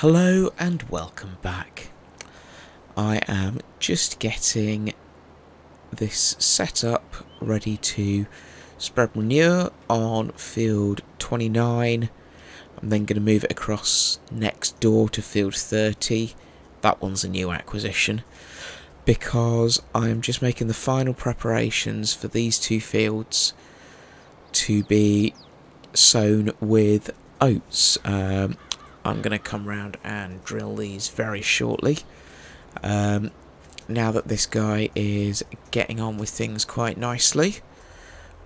Hello and welcome back. I am just getting this set up ready to spread manure on field 29. I'm then going to move it across next door to field 30. That one's a new acquisition because I'm just making the final preparations for these two fields to be sown with oats. I'm going to come round and drill these very shortly. Now that this guy is getting on with things quite nicely.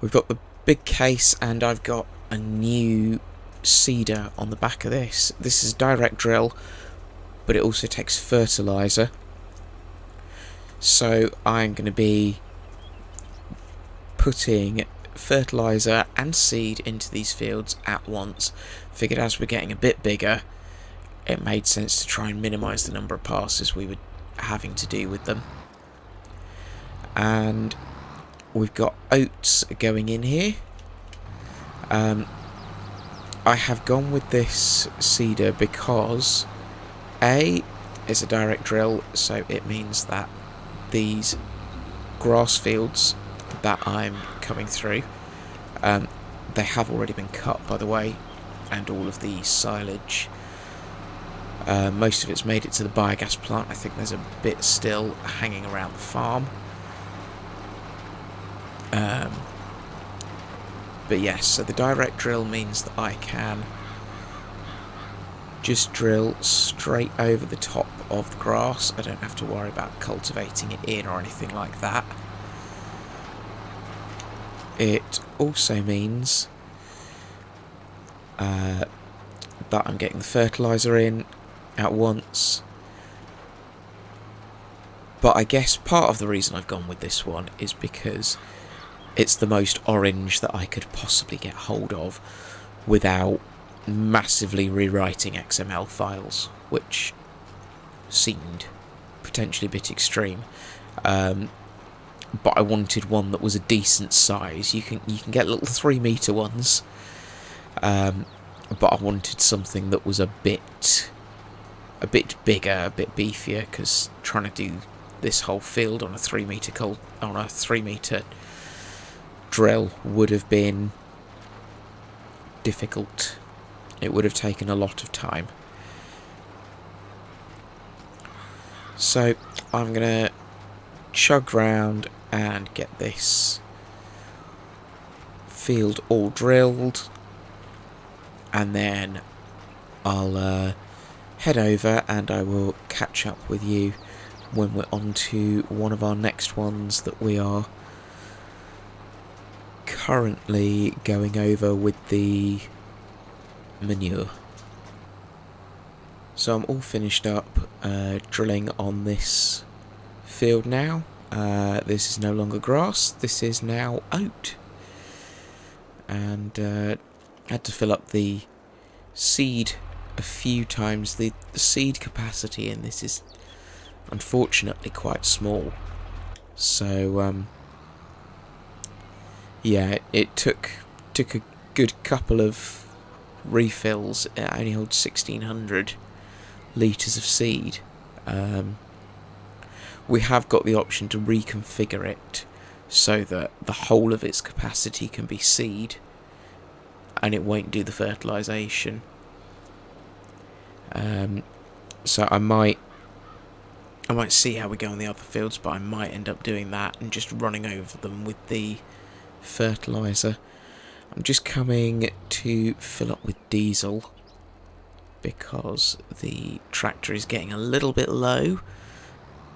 We've got the big case and I've got a new seeder on the back of this. This is direct drill, but it also takes fertiliser. So I'm going to be putting fertiliser and seed into these fields at once. Figured as we're getting a bit bigger, it made sense to try and minimise the number of passes we were having to do with them. And we've got oats going in here. I have gone with this seeder because A, it's a direct drill, so it means that these grass fields that I'm coming through, they have already been cut, by the way, and all of the silage, most of it's made it to the biogas plant. I think there's a bit still hanging around the farm. But yes, so the direct drill means that I can just drill straight over the top of the grass. I don't have to worry about cultivating it in or anything like that. It also means that I'm getting the fertiliser in at once. But I guess part of the reason I've gone with this one is because it's the most orange that I could possibly get hold of without massively rewriting XML files, which seemed potentially a bit extreme. But I wanted one that was a decent size. You can get little 3-metre ones, but I wanted something that was a bit bigger, a bit beefier, because trying to do this whole field on a 3-metre drill would have been difficult. It would have taken a lot of time. So I'm gonna chug round and get this field all drilled, and then I'll head over and I will catch up with you when we're on to one of our next ones that we are currently going over with the manure. So I'm all finished up drilling on this field now. This is no longer grass, this is now oat. And had to fill up the seed a few times. The seed capacity in this is unfortunately quite small. So yeah, it took a good couple of refills. It only holds 1600 litres of seed. We have got the option to reconfigure it so that the whole of its capacity can be seed and it won't do the fertilisation. So I might see how we go on the other fields, but I might end up doing that and just running over them with the fertiliser. I'm just coming to fill up with diesel because the tractor is getting a little bit low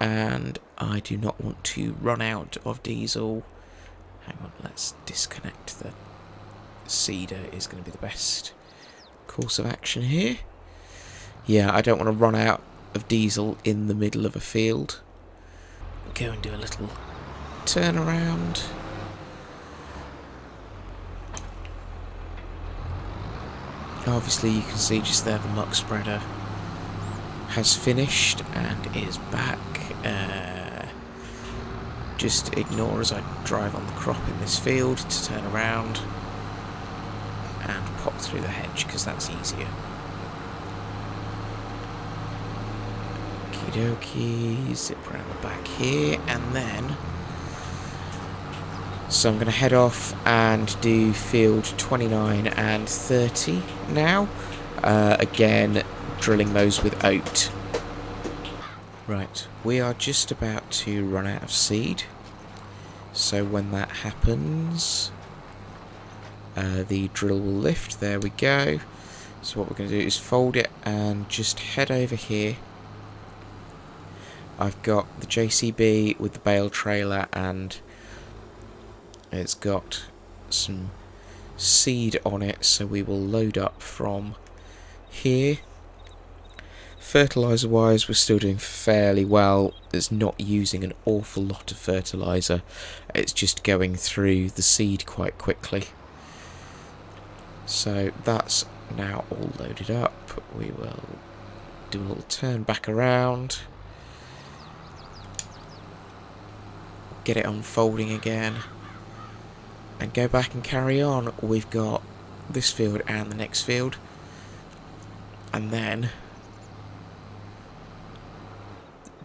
and I do not want to run out of diesel. Hang on, let's disconnect the seeder, is going to be the best course of action here. Yeah, I don't want to run out of diesel in the middle of a field. Go and do a little turn around. Obviously you can see just there the muck spreader has finished and is back. Just ignore as I drive on the crop in this field to turn around and pop through the hedge because that's easier. Okie dokie, zip around the back here, and then... So I'm going to head off and do field 29 and 30 now. Again, drilling those with oat. Right, we are just about to run out of seed. So when that happens, the drill will lift. There we go. So what we're going to do is fold it and just head over here. I've got the JCB with the bale trailer, and it's got some seed on it, so we will load up from here. Fertiliser wise, we're still doing fairly well. It's not using an awful lot of fertiliser, it's just going through the seed quite quickly. So that's now all loaded up. We will do a little turn back around, get it unfolding again, and go back and carry on. We've got this field and the next field, and then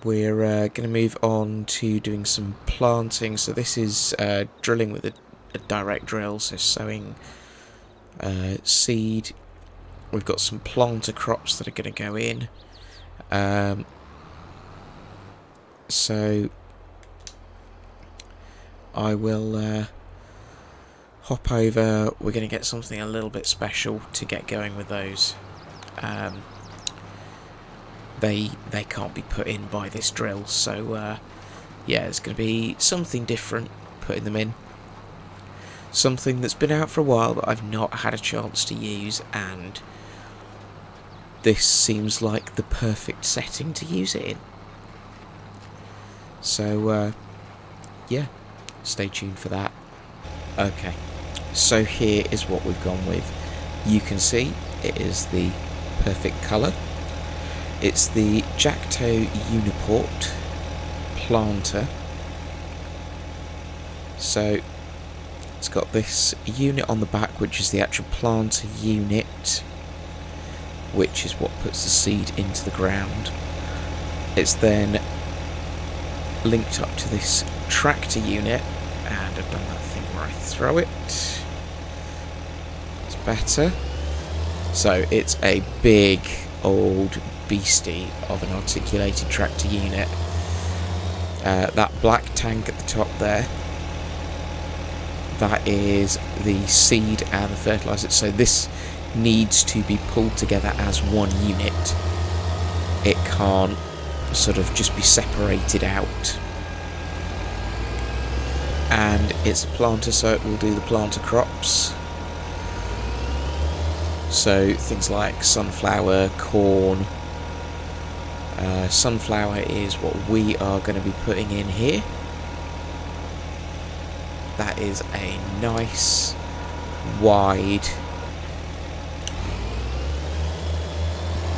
we're going to move on to doing some planting. So this is drilling with a direct drill, so sowing seed. We've got some planter crops that are going to go in. So I will hop over. We're going to get something a little bit special to get going with those. They can't be put in by this drill, so yeah, it's going to be something different putting them in. Something that's been out for a while but I've not had a chance to use, and this seems like the perfect setting to use it in. So yeah, stay tuned for that. Okay, so here is what we've gone with. You can see it is the perfect colour. It's the Jacto Uniport planter. So it's got this unit on the back, which is the actual planter unit, which is what puts the seed into the ground. It's then linked up to this tractor unit, and I've done that thing where I throw it. It's better. So it's a big old beastie of an articulated tractor unit. That black tank at the top there, that is the seed and the fertiliser. So this needs to be pulled together as one unit. It can't sort of just be separated out. And it's a planter, so it will do the planter crops. So things like sunflower, corn. Sunflower is what we are going to be putting in here. That is a nice wide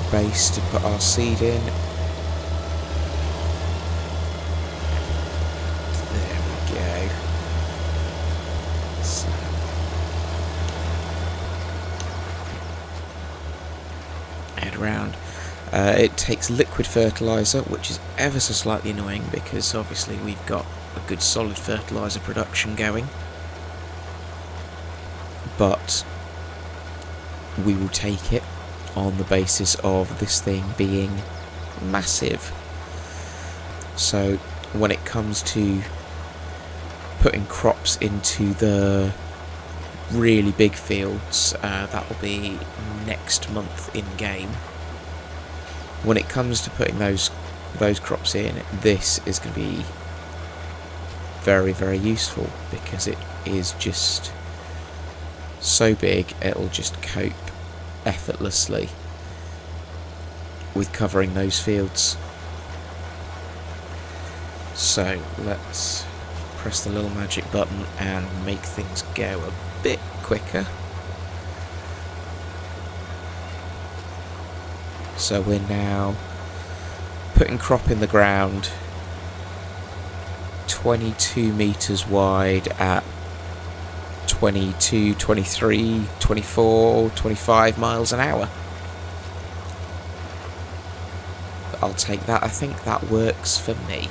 base to put our seed in. There we go. So head around. It takes liquid fertiliser, which is ever so slightly annoying because obviously we've got a good solid fertiliser production going. But we will take it on the basis of this thing being massive. So when it comes to putting crops into the really big fields, that will be next month in game. When it comes to putting those crops in, this is going to be very, very useful because it is just so big, it'll just cope effortlessly with covering those fields. So let's press the little magic button and make things go a bit quicker. So we're now putting crop in the ground 22 metres wide at 22, 23, 24, 25 miles an hour. I'll take that. I think that works for me.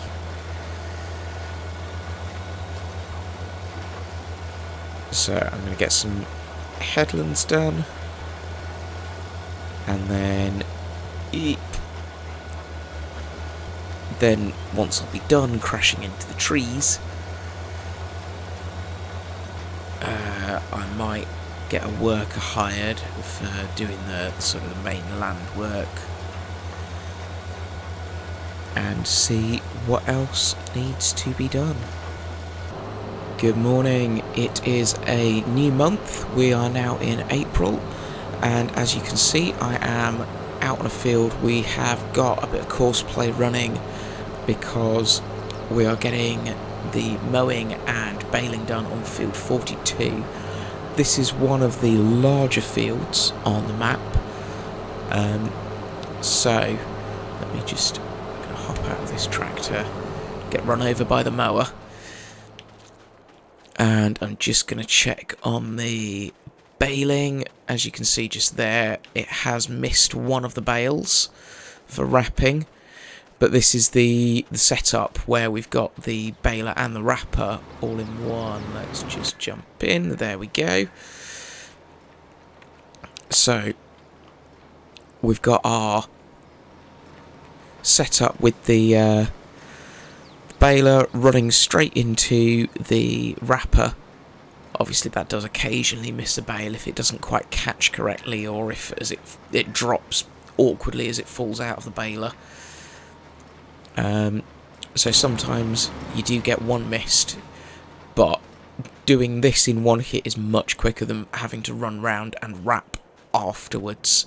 So I'm going to get some headlands done. And then... Eep. Then, once I'll be done crashing into the trees, I might get a worker hired for doing the sort of the main land work and see what else needs to be done. Good morning, it is a new month. We are now in April, and as you can see, I am out on a field. We have got a bit of course play running because we are getting the mowing and baling done on field 42. This is one of the larger fields on the map. So let me just hop out of this tractor, get run over by the mower, and I'm just going to check on the baling. As you can see just there, it has missed one of the bales for wrapping. But this is the setup where we've got the baler and the wrapper all in one. Let's just jump in. There we go. So we've got our setup with the baler running straight into the wrapper. Obviously that does occasionally miss a bale if it doesn't quite catch correctly, or if as it drops awkwardly as it falls out of the baler. So sometimes you do get one missed, but doing this in one hit is much quicker than having to run round and wrap afterwards.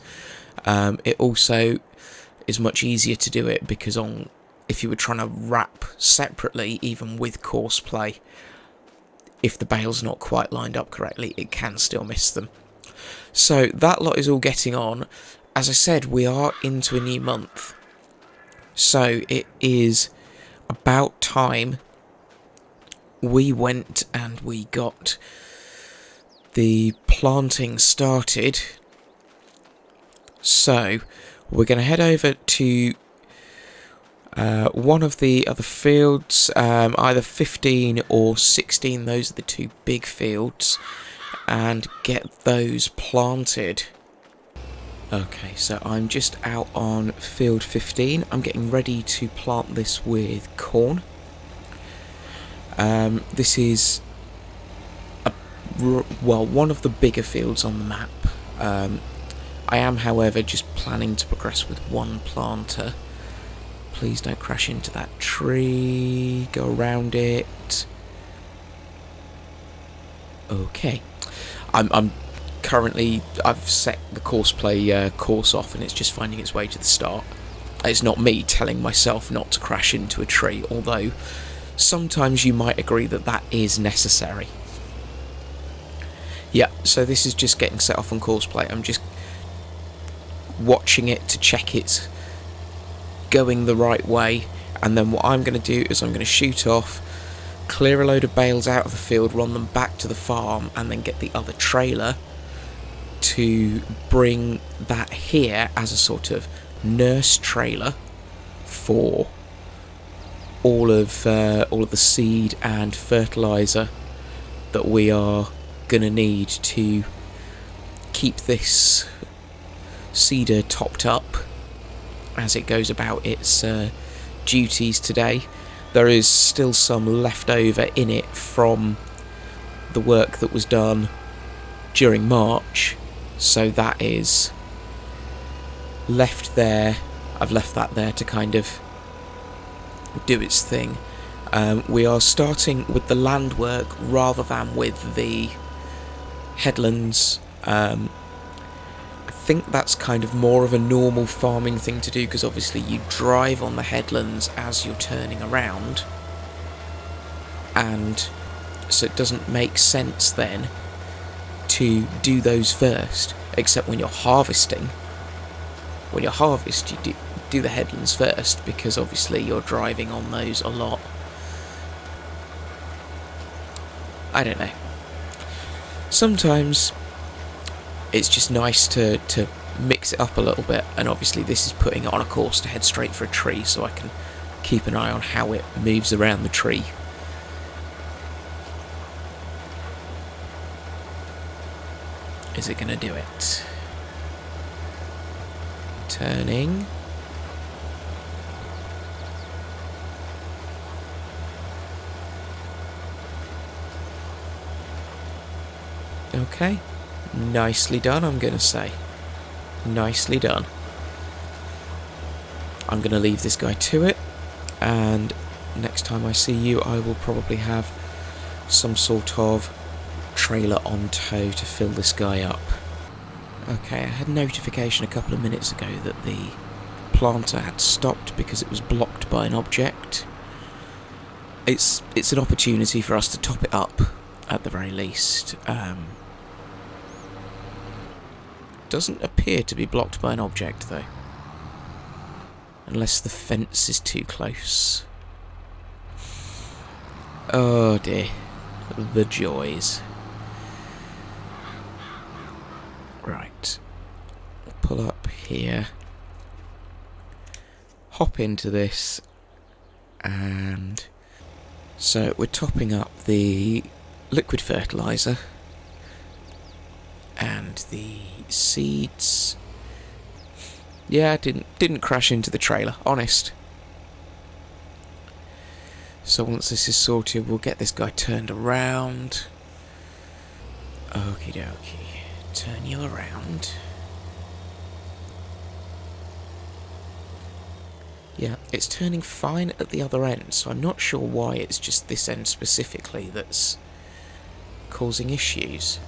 It also is much easier to do it because if you were trying to wrap separately, even with course play, if the bale's not quite lined up correctly, it can still miss them. So that lot is all getting on. As I said, we are into a new month. So it is about time we went and we got the planting started. So we're going to head over to one of the other fields, either 15 or 16, those are the two big fields, and get those planted. Okay, so I'm just out on field 15. I'm getting ready to plant this with corn. This is one of the bigger fields on the map. I am, however, just planning to progress with one planter. Please don't crash into that tree. Go around it. Okay. I'm currently, I've set the course play course off, and it's just finding its way to the start. It's not me telling myself not to crash into a tree, although sometimes you might agree that that is necessary. Yeah, so this is just getting set off on course play. I'm just watching it to check it's going the right way, and then what I'm going to do is I'm going to shoot off, clear a load of bales out of the field, run them back to the farm, and then get the other trailer to bring that here as a sort of nurse trailer for all of the seed and fertilizer that we are going to need to keep this cedar topped up as it goes about its duties today. There is still some left over in it from the work that was done during March, so that is left there. I've left that there to kind of do its thing. We are starting with the land work rather than with the headlands. I think that's kind of more of a normal farming thing to do, because obviously you drive on the headlands as you're turning around, and so it doesn't make sense then to do those first, except when you're harvesting. When you harvest, you do the headlands first, because obviously you're driving on those a lot. I don't know. Sometimes it's just nice to mix it up a little bit, and obviously this is putting it on a course to head straight for a tree, so I can keep an eye on how it moves around the tree. Is it going to do it? Turning. Okay. Nicely done, I'm going to say. Nicely done. I'm going to leave this guy to it, and next time I see you I will probably have some sort of trailer on tow to fill this guy up. Okay, I had notification a couple of minutes ago that the planter had stopped because it was blocked by an object. It's an opportunity for us to top it up at the very least. Doesn't appear to be blocked by an object though, unless the fence is too close. Oh dear, the joys. Right, pull up here, hop into this, and so we're topping up the liquid fertilizer and the seeds. Yeah, didn't crash into the trailer, honest. So once this is sorted, we'll get this guy turned around. Okie dokie. Turn you around. Yeah, it's turning fine at the other end, so I'm not sure why it's just this end specifically that's causing issues.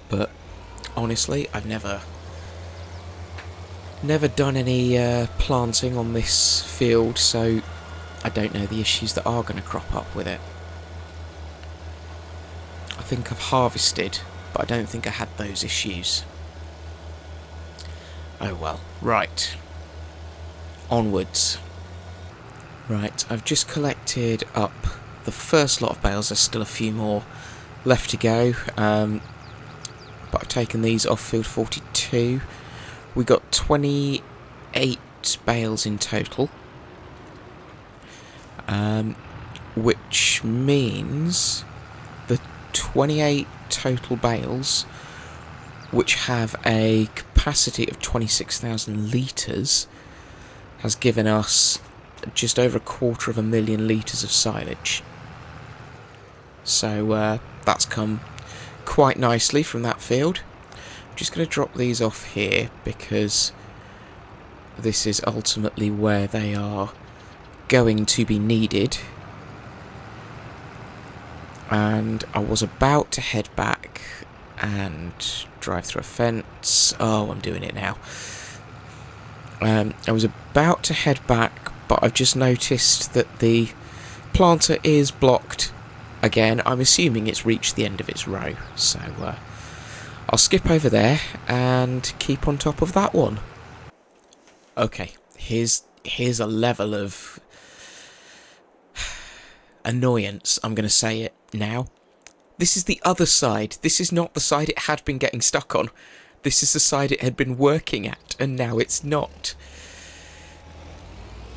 But honestly, I've never done any planting on this field, so I don't know the issues that are going to crop up with it. I think I've harvested, but I don't think I had those issues. Oh well. Right. Onwards. Right, I've just collected up the first lot of bales. There's still a few more left to go, but I've taken these off field 42. We got 28 bales in total, which means the 28 total bales, which have a capacity of 26,000 litres, has given us just over 250,000 litres of silage. So that's come quite nicely from that field. I'm just going to drop these off here because this is ultimately where they are going to be needed. And I was about to head back and drive through a fence. Oh, I'm doing it now. I was about to head back, but I've just noticed that the planter is blocked again. I'm assuming it's reached the end of its row, so I'll skip over there and keep on top of that one. Okay, here's a level of annoyance. I'm going to say it now. This is the other side. This is not the side it had been getting stuck on. This is the side it had been working at, and now it's not.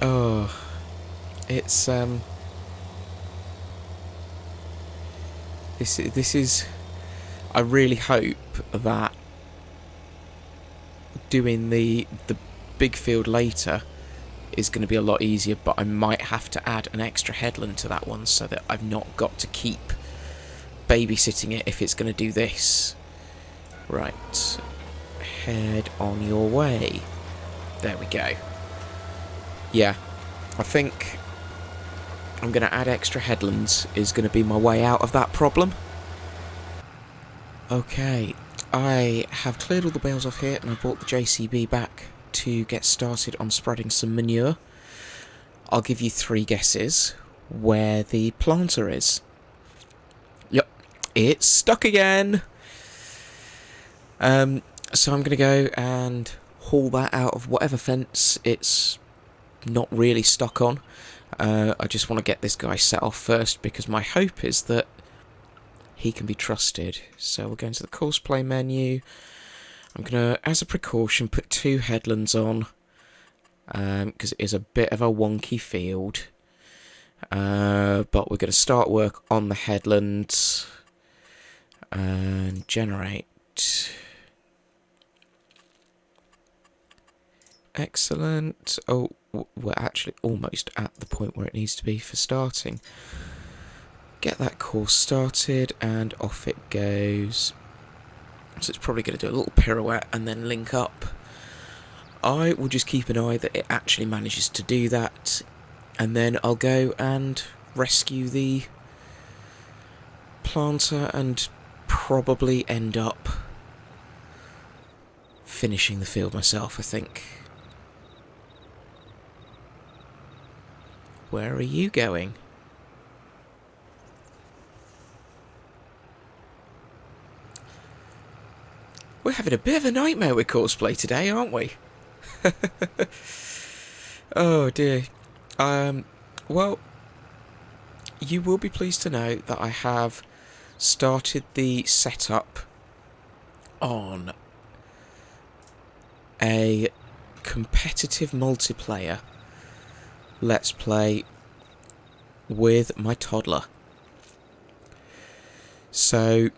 Oh, it's This is. I really hope that doing the big field later is going to be a lot easier, but I might have to add an extra headland to that one so that I've not got to keep babysitting it if it's going to do this. Right, head on your way. There we go. Yeah, I think I'm going to add extra headlands is going to be my way out of that problem. Okay, I have cleared all the bales off here and I brought the JCB back to get started on spreading some manure. I'll give you 3 guesses where the planter is. Yep, it's stuck again. So I'm going to go and haul that out of whatever fence it's not really stuck on. I just want to get this guy set off first because my hope is that he can be trusted. So we'll go into the courseplay menu. I'm going to, as a precaution, put 2 headlands on because it is a bit of a wonky field. But we're going to start work on the headlands and generate. Excellent. Oh, we're actually almost at the point where it needs to be for starting. Get that course started and off it goes. So it's probably going to do a little pirouette and then link up. I will just keep an eye that it actually manages to do that, and then I'll go and rescue the planter and probably end up finishing the field myself, I think. Where are you going? We're having a bit of a nightmare with courseplay today, aren't we? Oh dear. Well, you will be pleased to know that I have started the setup on a competitive multiplayer Let's Play with my toddler. So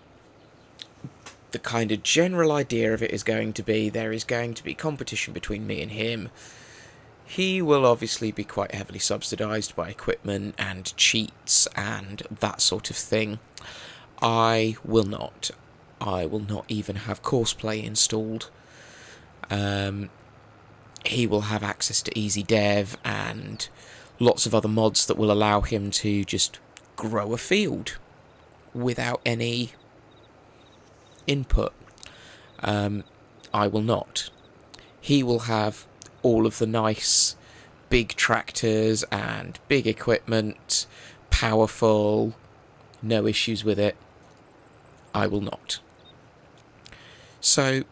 the kind of general idea of it is going to be there is going to be competition between me and him. He will obviously be quite heavily subsidised by equipment and cheats and that sort of thing. I will not. I will not even have courseplay installed. He will have access to easy dev and lots of other mods that will allow him to just grow a field without any input. I will not. He will have all of the nice big tractors and big equipment, powerful, no issues with it. I will not. So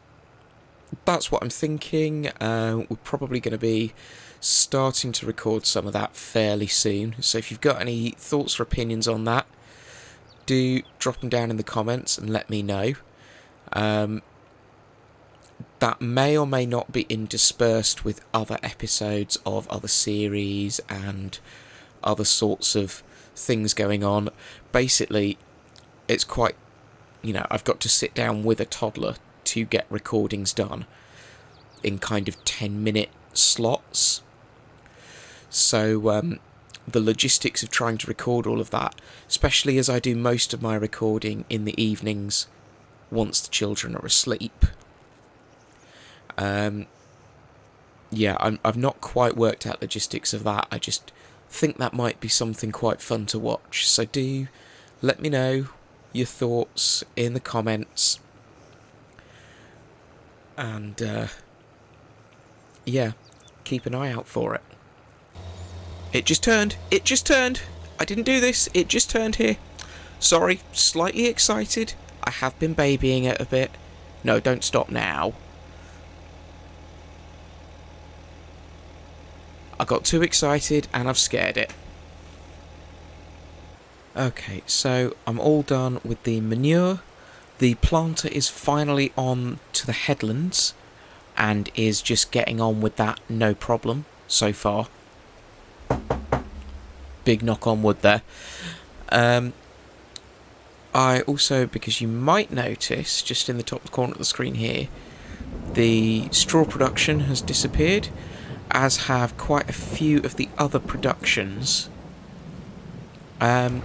that's what I'm thinking. We're probably going to be starting to record some of that fairly soon. So if you've got any thoughts or opinions on that, do drop them down in the comments and let me know. That may or may not be interspersed with other episodes of other series and other sorts of things going on. Basically, it's quite, I've got to sit down with a toddler to get recordings done in kind of 10-minute slots. So the logistics of trying to record all of that, especially as I do most of my recording in the evenings once the children are asleep. I've not quite worked out logistics of that. I just think that might be something quite fun to watch. So do let me know your thoughts in the comments. And keep an eye out for it. It just turned. I didn't do this. It just turned here. Sorry, slightly excited. I have been babying it a bit. No, don't stop now. I got too excited and I've scared it. Okay, so I'm all done with the manure. The planter is finally on to the headlands and is just getting on with that no problem so far. Big knock on wood there. I also, because you might notice, just in the top corner of the screen here, the straw production has disappeared, as have quite a few of the other productions that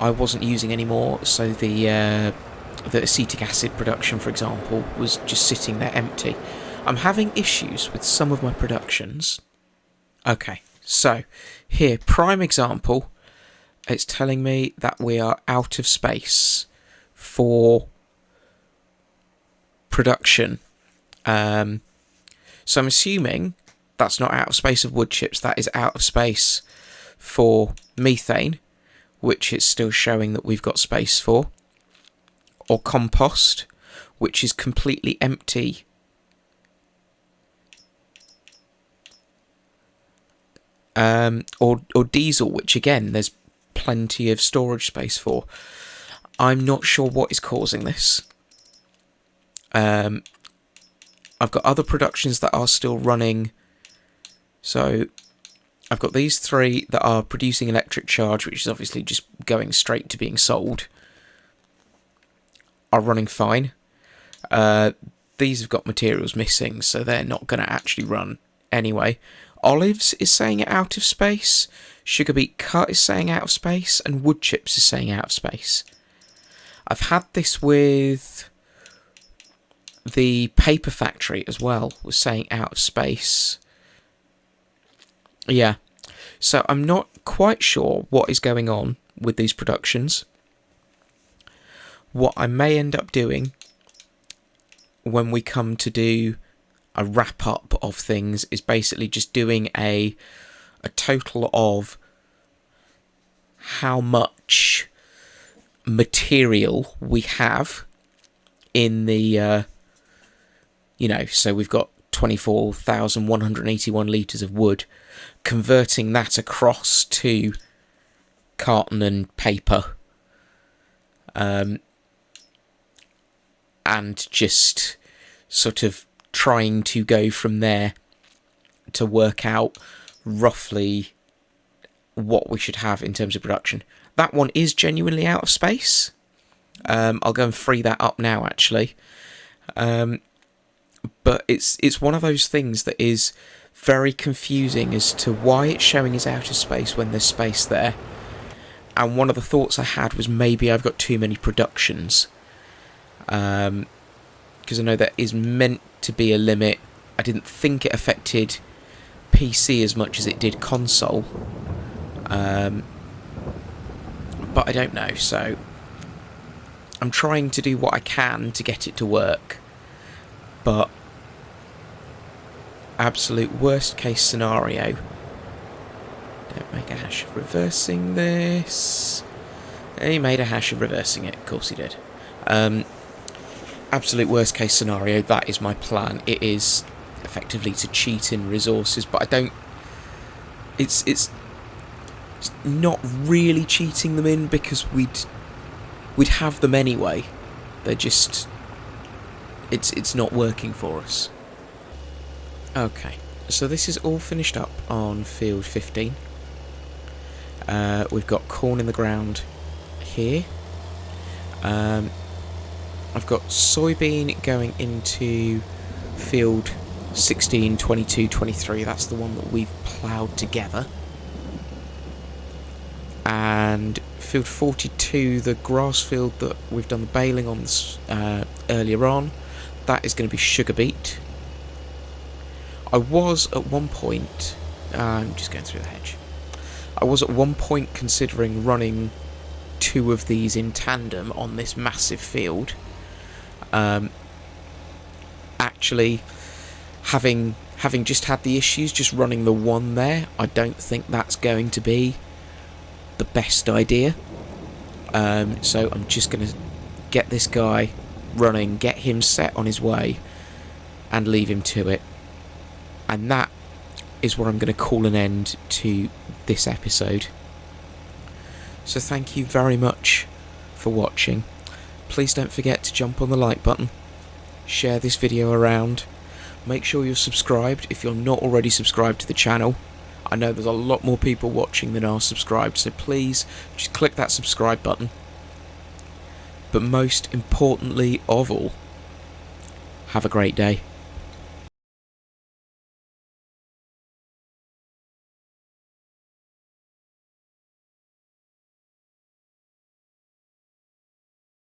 I wasn't using anymore. So the acetic acid production, for example, was just sitting there empty. I'm having issues with some of my productions. Okay, so here, prime example, it's telling me that we are out of space for production. So I'm assuming that's not out of space of wood chips, that is out of space for methane, which it's still showing that we've got space for, or compost, which is completely empty or diesel, which again there's plenty of storage space for. I'm not sure what is causing this. I've got other productions that are still running. So I've got these three that are producing electric charge, which is obviously just going straight to being sold, are running fine. These have got materials missing, so they're not going to actually run anyway. Olives is saying out of space, sugar beet cut is saying out of space, and wood chips is saying out of space. I've had this with the paper factory as well, was saying out of space. Yeah, so I'm not quite sure what is going on with these productions. What I may end up doing when we come to do a wrap up of things is basically just doing a total of how much material we have in the so we've got 24,181 litres of wood, converting that across to carton and paper, and just sort of trying to go from there to work out roughly what we should have in terms of production. That one is genuinely out of space. I'll go and free that up now, actually. But it's one of those things that is very confusing as to why it's showing as out of space when there's space there. And one of the thoughts I had was maybe I've got too many productions. Because I know that is meant to be a limit. I didn't think it affected PC as much as it did console. But I don't know, so I'm trying to do what I can to get it to work. But absolute worst case scenario. Don't make a hash of reversing this. He made a hash of reversing it, of course he did. Absolute worst case scenario, that is my plan. It is effectively to cheat in resources, but I don't... It's not really cheating them in, because we'd have them anyway. They're just... It's not working for us. Okay, so this is all finished up on field 15. We've got corn in the ground here. I've got soybean going into field 16, 22, 23. That's the one that we've ploughed together. And field 42, the grass field that we've done the baling on earlier on, that is going to be sugar beet. I was at one point... I'm just going through the hedge. I was at one point considering running two of these in tandem on this massive field. Actually, having just had the issues, just running the one there, I don't think that's going to be the best idea. So I'm just going to get this guy running, get him set on his way, and leave him to it. And that is where I'm going to call an end to this episode. So thank you very much for watching. Please don't forget to jump on the like button, share this video around, make sure you're subscribed if you're not already subscribed to the channel. I know there's a lot more people watching than are subscribed, so please just click that subscribe button. But most importantly of all, have a great day.